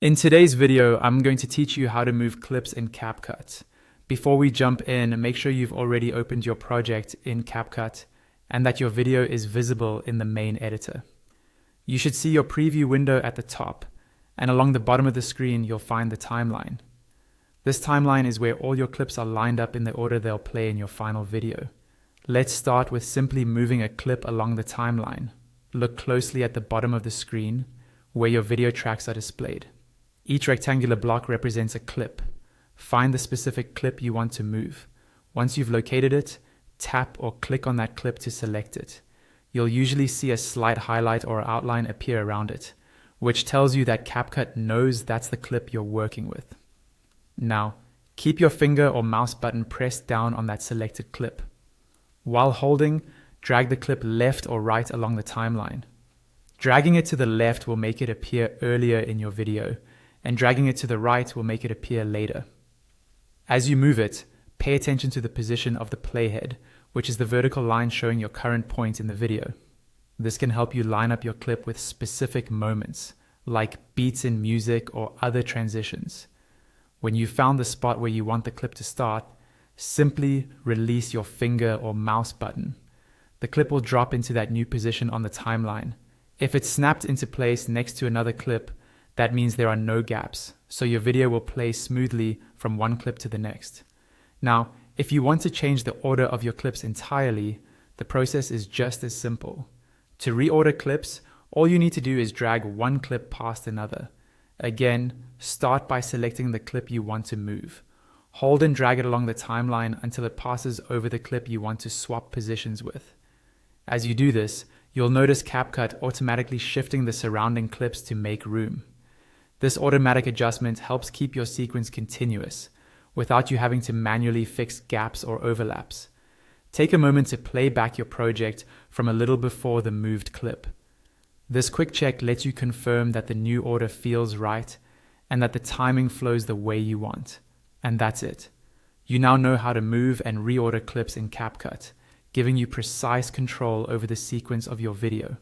In today's video, I'm going to teach you how to move clips in CapCut. Before we jump in, make sure you've already opened your project in CapCut and that your video is visible in the main editor. You should see your preview window at the top, and along the bottom of the screen, you'll find the timeline. This timeline is where all your clips are lined up in the order they'll play in your final video. Let's start with simply moving a clip along the timeline. Look closely at the bottom of the screen where your video tracks are displayed. Each rectangular block represents a clip. Find the specific clip you want to move. Once you've located it, tap or click on that clip to select it. You'll usually see a slight highlight or outline appear around it, which tells you that CapCut knows that's the clip you're working with. Now, keep your finger or mouse button pressed down on that selected clip. While holding, drag the clip left or right along the timeline. Dragging it to the left will make it appear earlier in your video, and dragging it to the right will make it appear later. As you move it, pay attention to the position of the playhead, which is the vertical line showing your current point in the video. This can help you line up your clip with specific moments, like beats in music or other transitions. When you've found the spot where you want the clip to start, simply release your finger or mouse button. The clip will drop into that new position on the timeline. If it's snapped into place next to another clip, that means there are no gaps, so your video will play smoothly from one clip to the next. Now, if you want to change the order of your clips entirely, the process is just as simple. To reorder clips, all you need to do is drag one clip past another. Again, start by selecting the clip you want to move. Hold and drag it along the timeline until it passes over the clip you want to swap positions with. As you do this, you'll notice CapCut automatically shifting the surrounding clips to make room. This automatic adjustment helps keep your sequence continuous, without you having to manually fix gaps or overlaps. Take a moment to play back your project from a little before the moved clip. This quick check lets you confirm that the new order feels right and that the timing flows the way you want. And that's it. You now know how to move and reorder clips in CapCut, giving you precise control over the sequence of your video.